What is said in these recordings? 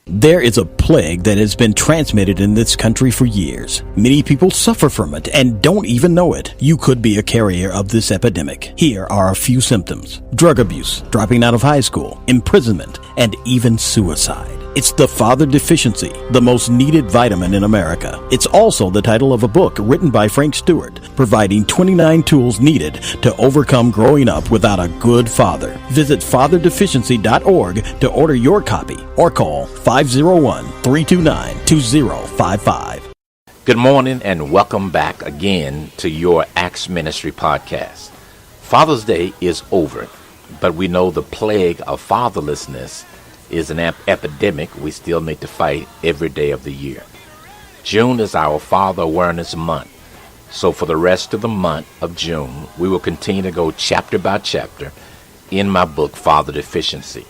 There is a plague that has been transmitted in this country for years. Many people suffer from it and don't even know it. You could be a carrier of this epidemic. Here are a few symptoms: drug abuse, dropping out of high school, imprisonment, and even suicide. It's the Father Deficiency, the most needed vitamin in America. It's also the title of a book written by Frank Stewart, providing 29 tools needed to overcome growing up without a good father. Visit fatherdeficiency.org to order your copy or call 501-329-2055. Good morning and welcome back again to your Acts Ministry podcast. Father's Day is over, but we know the plague of fatherlessness is an epidemic we still need to fight every day of the year. June is our Father Awareness Month, so for the rest of the month of June, we will continue to go chapter by chapter in my book, Father Deficiency,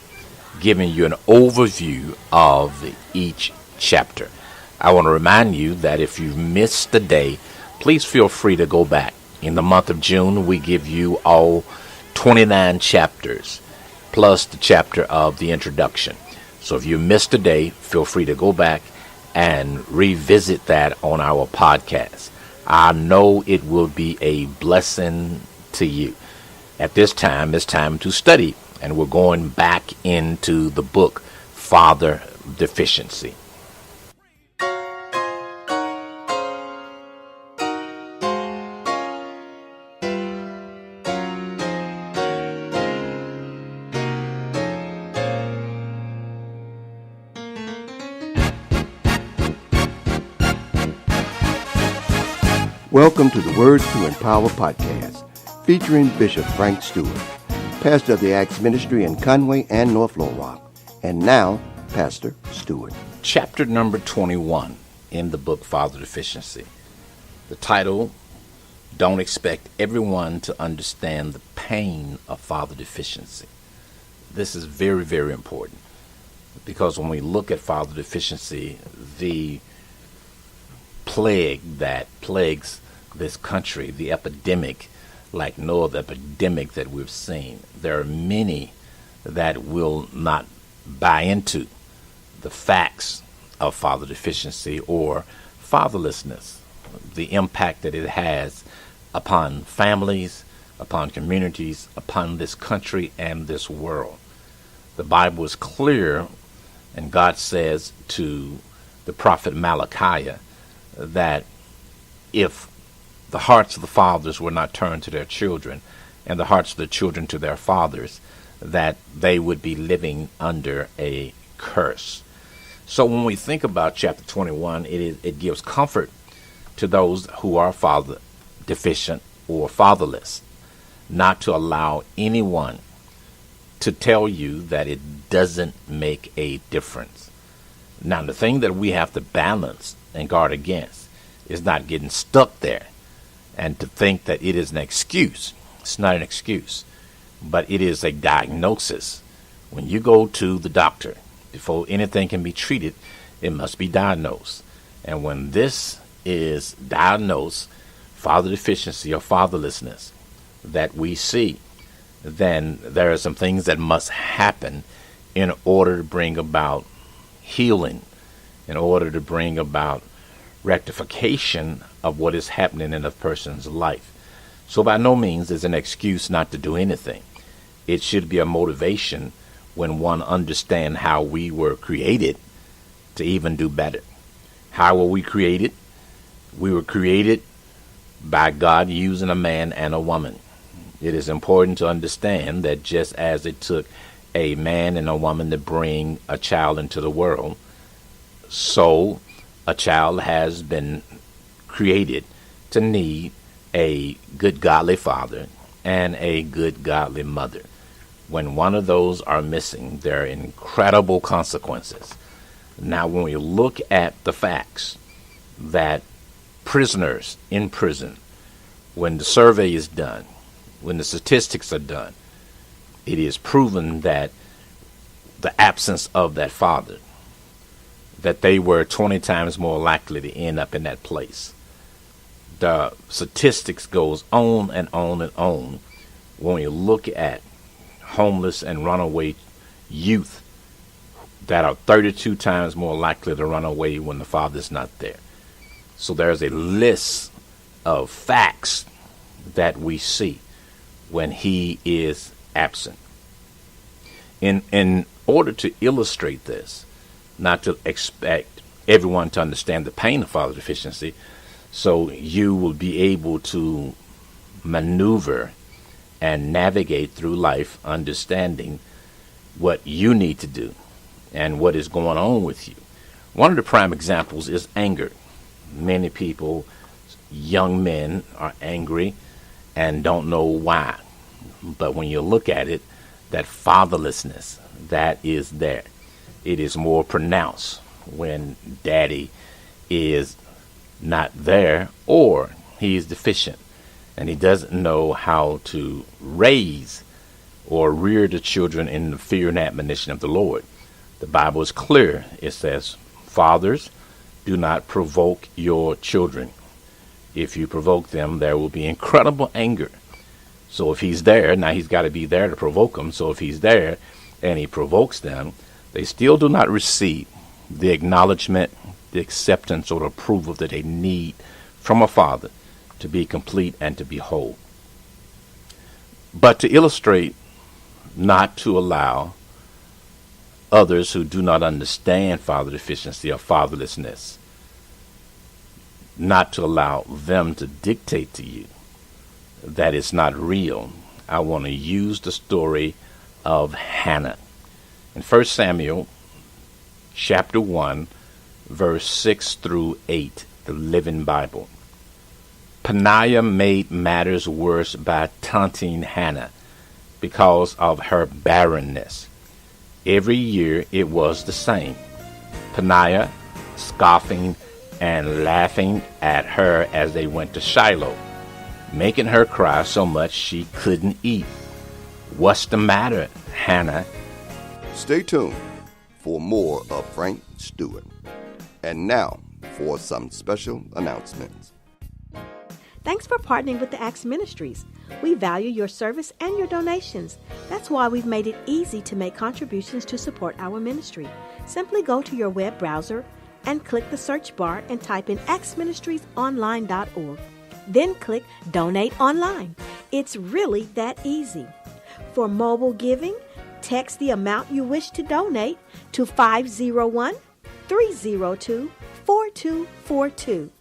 giving you an overview of each chapter. I want to remind you that if you missed a day, please feel free to go back. In the month of June, we give you all 29 chapters, plus the chapter of the introduction. So if you missed a day, feel free to go back and revisit that on our podcast. I know it will be a blessing to you. At this time, it's time to study, and we're going back into the book, Father Deficiency. Welcome to the Words to Empower podcast, featuring Bishop Frank Stewart, pastor of the Acts Ministry in Conway and North Little Rock, and now Pastor Stewart. Chapter number 21 in the book Father Deficiency. The title, Don't Expect Everyone to Understand the Pain of Father Deficiency. This is very, very important, because when we look at Father Deficiency, the plague that plagues this country, the epidemic like no other epidemic that we've seen. There are many that will not buy into the facts of father deficiency or fatherlessness, the impact that it has upon families, upon communities, upon this country and this world. The Bible is clear, and God says to the prophet Malachi that if the hearts of the fathers were not turned to their children, and the hearts of the children to their fathers, that they would be living under a curse. So when we think about chapter 21, it gives comfort to those who are father deficient or fatherless, not to allow anyone to tell you that it doesn't make a difference. Now, the thing that we have to balance and guard against is not getting stuck there and to think that it is an excuse. It's not an excuse, but it is a diagnosis. When you go to the doctor, before anything can be treated, it must be diagnosed. And when this is diagnosed, father deficiency or fatherlessness that we see, then there are some things that must happen in order to bring about healing, in order to bring about rectification of what is happening in a person's life. So by no means is an excuse not to do anything. It should be a motivation when one understands how we were created to even do better. How were we created? We were created by God using a man and a woman. It is important to understand that just as it took a man and a woman to bring a child into the world, so a child has been created to need a good godly father and a good godly mother. When one of those are missing, there are incredible consequences. Now, when we look at the facts that prisoners in prison, when the survey is done, when the statistics are done, it is proven that the absence of that father, that they were 20 times more likely to end up in that place. The statistics goes on and on and on when you look at homeless and runaway youth that are 32 times more likely to run away when the father's not there. So there's a list of facts that we see when he is absent. In order to illustrate this, not to expect everyone to understand the pain of father deficiency, so you will be able to maneuver and navigate through life understanding what you need to do and what is going on with you. One of the prime examples is anger. Many people, young men, are angry and don't know why. But when you look at it, that fatherlessness, that is there. It is more pronounced when daddy is not there or he is deficient and he doesn't know how to raise or rear the children in the fear and admonition of the Lord. The Bible is clear. It says, fathers, do not provoke your children. If you provoke them, there will be incredible anger. So if he's there, now he's got to be there to provoke them. So if he's there and he provokes them, they still do not receive the acknowledgement, the acceptance, or the approval that they need from a father to be complete and to be whole. But to illustrate, not to allow others who do not understand father deficiency or fatherlessness, not to allow them to dictate to you that it's not real, I want to use the story of Hannah. In 1 Samuel chapter 1, verse 6 through 8, the Living Bible. Peninnah made matters worse by taunting Hannah because of her barrenness. Every year it was the same. Peninnah scoffing and laughing at her as they went to Shiloh, making her cry so much she couldn't eat. What's the matter, Hannah? Stay tuned for more of Frank Stewart. And now for some special announcements. Thanks for partnering with the Acts Ministries. We value your service and your donations. That's why we've made it easy to make contributions to support our ministry. Simply go to your web browser and click the search bar and type in actsministriesonline.org. Then click Donate Online. It's really that easy. For mobile giving, text the amount you wish to donate to 501-302-4242.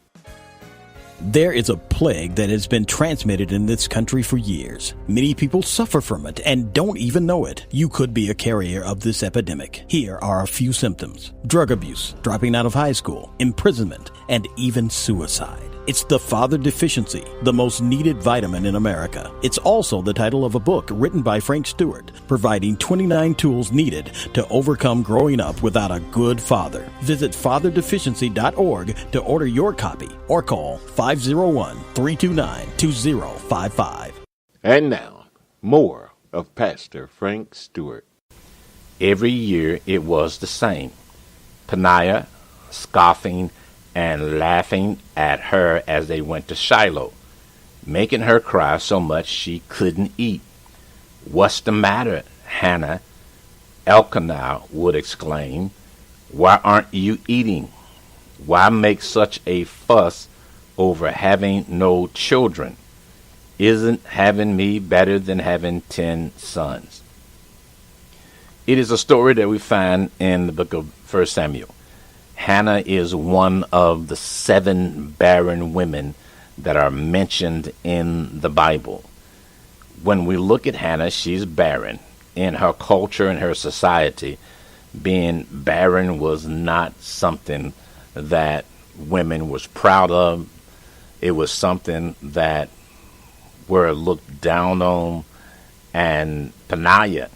There is a plague that has been transmitted in this country for years. Many people suffer from it and don't even know it. You could be a carrier of this epidemic. Here are a few symptoms: drug abuse, dropping out of high school, imprisonment, and even suicide. It's the Father Deficiency, the most needed vitamin in America. It's also the title of a book written by Frank Stewart, providing 29 tools needed to overcome growing up without a good father. Visit fatherdeficiency.org to order your copy or call 501-329-2055. And now, more of Pastor Frank Stewart. Every year it was the same. Peninnah scoffing and laughing at her as they went to Shiloh, making her cry so much she couldn't eat. What's the matter, Hannah? Elkanah would exclaim. Why aren't you eating? Why make such a fuss over having no children? Isn't having me better than having 10 sons? It is a story that we find in the book of 1 Samuel. Hannah is one of the 7 barren women that are mentioned in the Bible. When we look at Hannah, she's barren. In her culture and her society, being barren was not something that women was proud of. It was something that were looked down on. And Peninnah,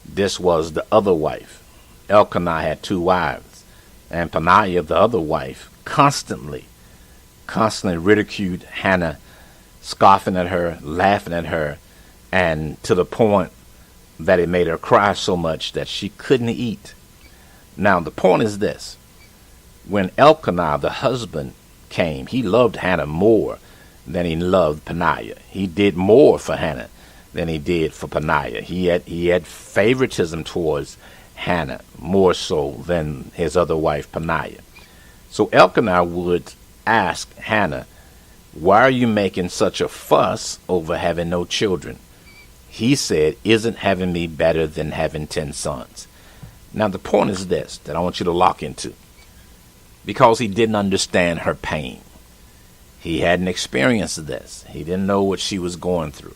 this was the other wife. Elkanah had 2 wives, and Peninnah, the other wife, constantly ridiculed Hannah, scoffing at her, laughing at her, and to the point that it made her cry so much that she couldn't eat. Now, the point is this. When Elkanah, the husband, came, he loved Hannah more than he loved Peninnah. He did more for Hannah than he did for Peninnah. He had favoritism towards Hannah more so than his other wife Peninnah. So Elkanah would ask Hannah, "Why are you making such a fuss over having no children?" He said, "Isn't having me better than having 10 sons?" Now the point is this that I want you to lock into. Because he didn't understand her pain. He hadn't experienced this. He didn't know what she was going through.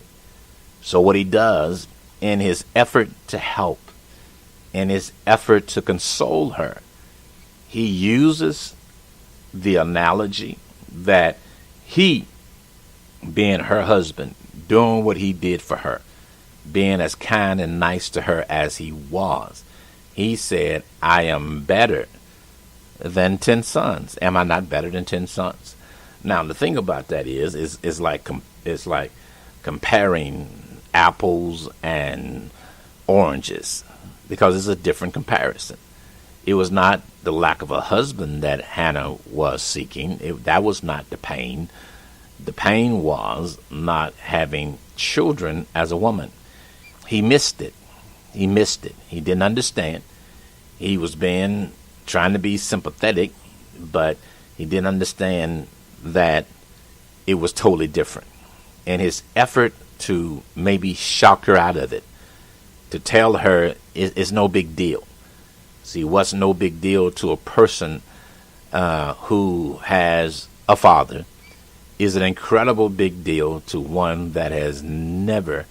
So what he does, in his effort to help, in his effort to console her, he uses the analogy that he, being her husband, doing what he did for her, being as kind and nice to her as he was, he said, "I am better than 10 sons. Am I not better than 10 sons?" Now, the thing about that is like comparing apples and oranges, because it's a different comparison. It was not the lack of a husband that Hannah was seeking. That was not the pain. The pain was not having children as a woman. He missed it. He missed it. He didn't understand. He was trying to be sympathetic, but he didn't understand that it was totally different. And his effort to maybe shock her out of it, to tell her it's no big deal. See, what's no big deal to a person who has a father is an incredible big deal to one that has never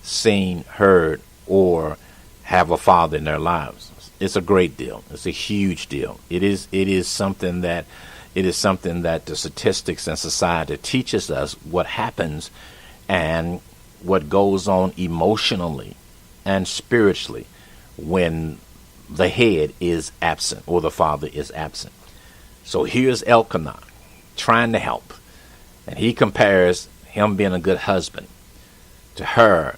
seen, heard, or have a father in their lives. It's a great deal. It's a huge deal. It is something that the statistics and society teaches us what happens and what goes on emotionally and spiritually when the head is absent or the father is absent. So here's Elkanah trying to help, and he compares him being a good husband to her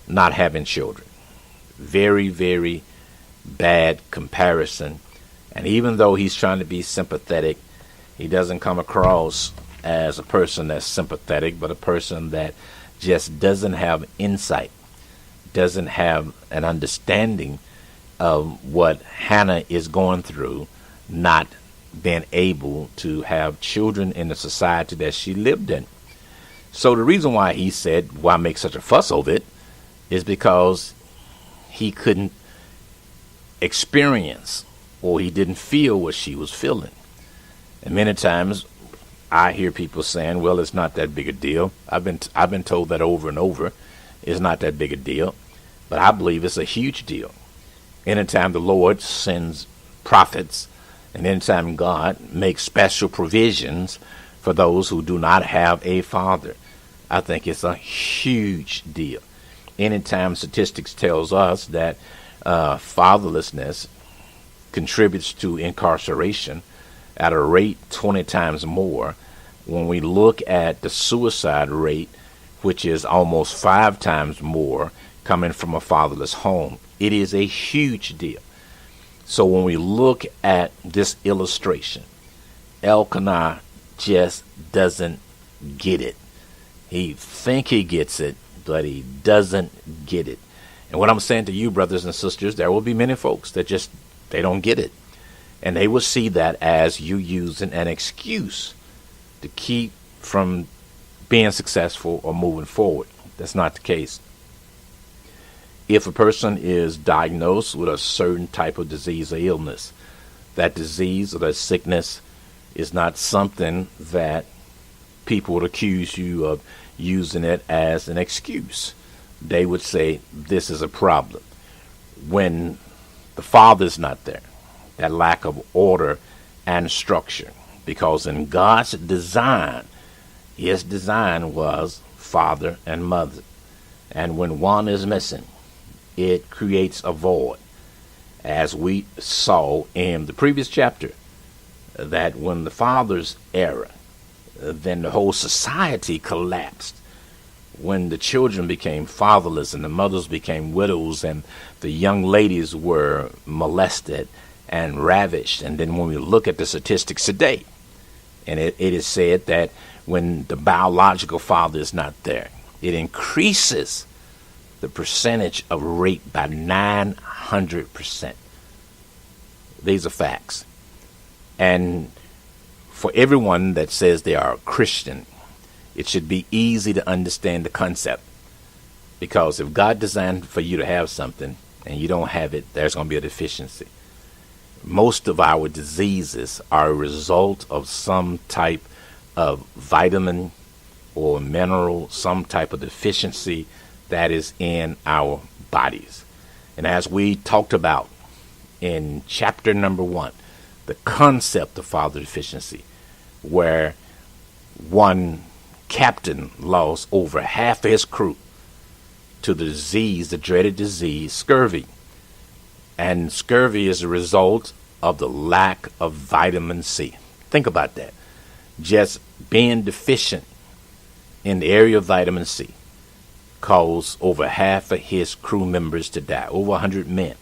not having children. Very, very bad comparison. And even though he's trying to be sympathetic, he doesn't come across as a person that's sympathetic, but a person that just doesn't have insight, doesn't have an understanding of what Hannah is going through, not being able to have children in the society that she lived in. So the reason why he said, "Why make such a fuss over it?" is because he couldn't experience, or he didn't feel what she was feeling. And many times I hear people saying, "Well, it's not that big a deal." I've been told that over and over. It's not that big a deal. But I believe it's a huge deal. Anytime the Lord sends prophets, and anytime God makes special provisions for those who do not have a father, I think it's a huge deal. Anytime statistics tells us that fatherlessness contributes to incarceration at a rate 20 times more, when we look at the suicide rate, which is almost 5 times more coming from a fatherless home, it is a huge deal. So when we look at this illustration, Elkanah just doesn't get it. He think he gets it, but he doesn't get it. And what I'm saying to you, brothers and sisters, there will be many folks that they don't get it. And they will see that as you using an excuse to keep from being successful or moving forward. That's not the case. If a person is diagnosed with a certain type of disease or illness, that disease or that sickness is not something that people would accuse you of using it as an excuse. They would say, this is a problem. When the father's not there, that lack of order and structure, because in God's design, his design was father and mother. And when one is missing, it creates a void. As we saw in the previous chapter, that when the father's era, then the whole society collapsed. When the children became fatherless and the mothers became widows and the young ladies were molested and ravished. And then when we look at the statistics today, and it is said that when the biological father is not there, it increases the percentage of rape by 900%. These are facts. And for everyone that says they are a Christian, it should be easy to understand the concept. Because if God designed for you to have something and you don't have it, there's going to be a deficiency. Most of our diseases are a result of some type of vitamin or mineral, some type of deficiency that is in our bodies. And as we talked about in chapter number 1, the concept of father deficiency, where one captain lost over half of his crew to the disease, the dreaded disease, scurvy. And scurvy is a result of the lack of vitamin C. Think about that. Just being deficient in the area of vitamin C caused over half of his crew members to die, over 100 men.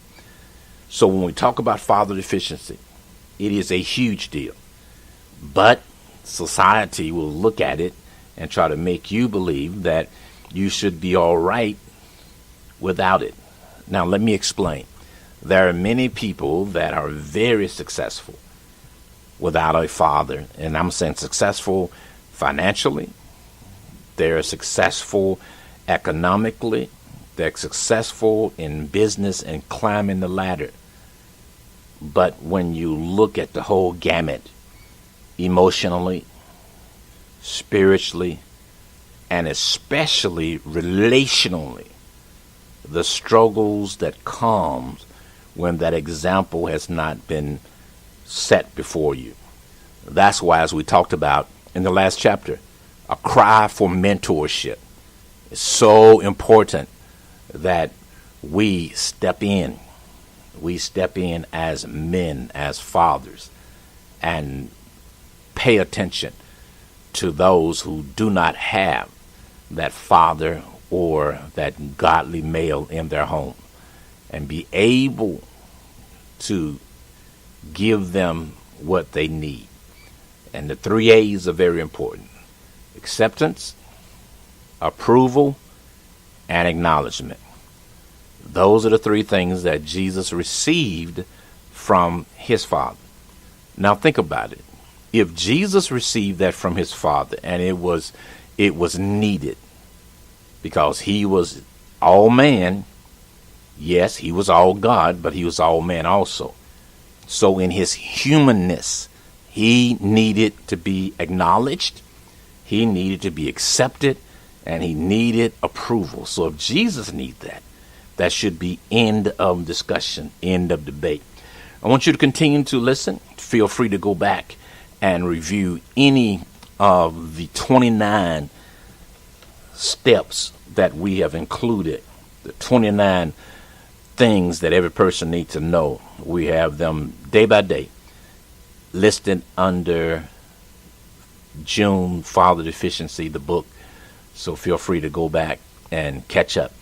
So when we talk about father deficiency, it is a huge deal. But society will look at it and try to make you believe that you should be all right without it. Now, let me explain. There are many people that are very successful without a father. And I'm saying successful financially. They're successful economically. They're successful in business and climbing the ladder. But when you look at the whole gamut, emotionally, spiritually, and especially relationally, the struggles that comes when that example has not been set before you. That's why, as we talked about in the last chapter, a cry for mentorship is so important that we step in. We step in as men, as fathers, and pay attention to those who do not have that father or that godly male in their home, and be able to give them what they need. And the 3 A's are very important: acceptance, approval, and acknowledgement. Those are the 3 things that Jesus received from his Father. Now think about it. If Jesus received that from his Father, and it was needed, because he was all man. Yes, he was all God, but he was all man also. So in his humanness, he needed to be acknowledged, he needed to be accepted, and he needed approval. So if Jesus needs that, that should be end of discussion, end of debate. I want you to continue to listen. Feel free to go back and review any of the 29 steps that we have included, the 29 things that every person needs to know. We have them day by day listed under June Father Deficiency, the book. So feel free to go back and catch up.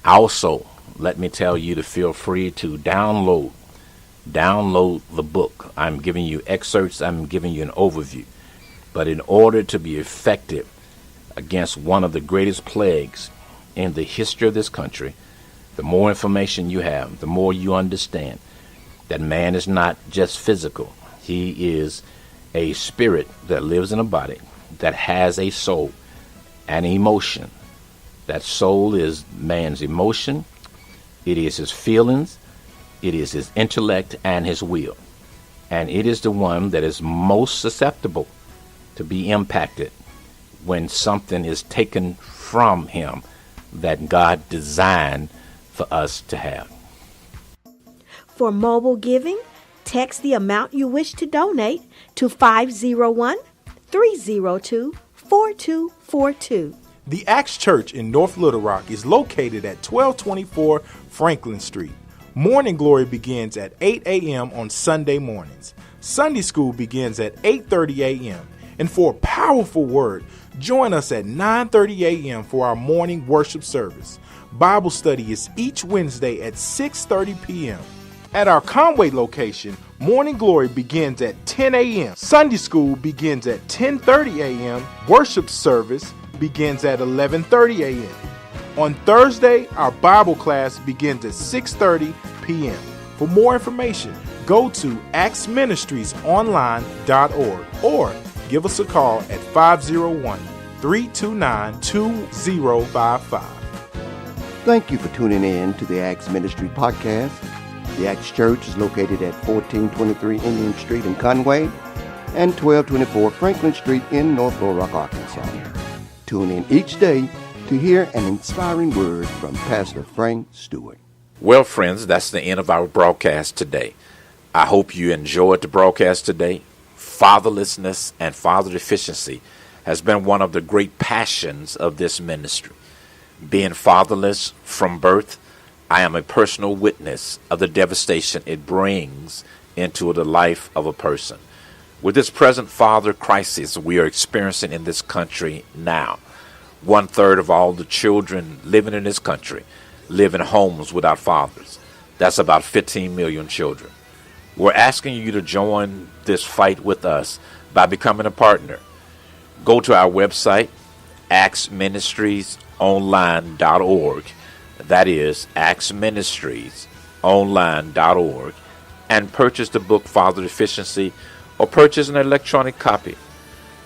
Also, let me tell you to feel free to download the book. I'm giving you excerpts. I'm giving you an overview. But in order to be effective against one of the greatest plagues in the history of this country, the more information you have, the more you understand that man is not just physical. He is a spirit that lives in a body that has a soul and emotion. That soul is man's emotion. It is his feelings. It is his intellect and his will. And it is the one that is most susceptible to be impacted when something is taken from him that God designed for us to have. For mobile giving, text the amount you wish to donate to 501-302-4242. The Acts Church in North Little Rock is located at 1224 Franklin Street. Morning Glory begins at 8 a.m. on Sunday mornings. Sunday school begins at 8:30 a.m. And for a powerful word, join us at 9:30 a.m. for our morning worship service. Bible study is each Wednesday at 6:30 p.m. At our Conway location, Morning Glory begins at 10 a.m. Sunday school begins at 10:30 a.m. Worship service begins at 11:30 a.m. On Thursday, our Bible class begins at 6:30 p.m. For more information, go to actsministriesonline.org or give us a call at 501-329-2055. Thank you for tuning in to the Acts Ministry Podcast. The Acts Church is located at 1423 Indian Street in Conway and 1224 Franklin Street in North Little Rock, Arkansas. Tune in each day to hear an inspiring word from Pastor Frank Stewart. Well, friends, that's the end of our broadcast today. I hope you enjoyed the broadcast today. Fatherlessness and father deficiency has been one of the great passions of this ministry. Being fatherless from birth, I am a personal witness of the devastation it brings into the life of a person. With this present father crisis we are experiencing in this country now, 1/3 of all the children living in this country live in homes without fathers. That's about 15 million children. We're asking you to join this fight with us by becoming a partner. Go to our website, actsministriesonline.org. That is actsministriesonline.org, and purchase the book Father Deficiency or purchase an electronic copy.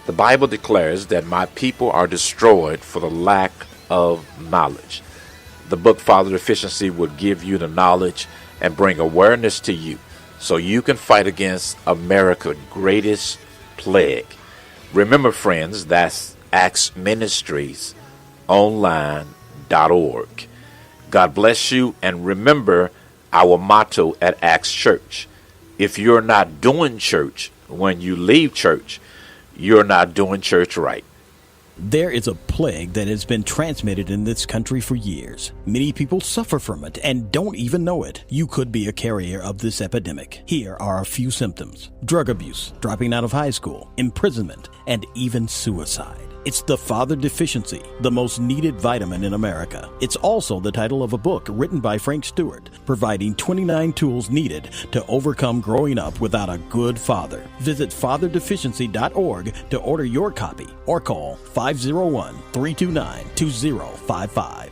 The Bible declares that my people are destroyed for the lack of knowledge. The book Father Deficiency will give you the knowledge and bring awareness to you so you can fight against America's greatest plague. Remember, friends, that's actsministriesonline.org. God bless you, and remember our motto at Acts Church. If you're not doing church when you leave church, you're not doing church right. There is a plague that has been transmitted in this country for years. Many people suffer from it and don't even know it. You could be a carrier of this epidemic. Here are a few symptoms: drug abuse, dropping out of high school, imprisonment, and even suicide. It's the Father Deficiency, the most needed vitamin in America. It's also the title of a book written by Frank Stewart, providing 29 tools needed to overcome growing up without a good father. Visit fatherdeficiency.org to order your copy or call 501-329-2055.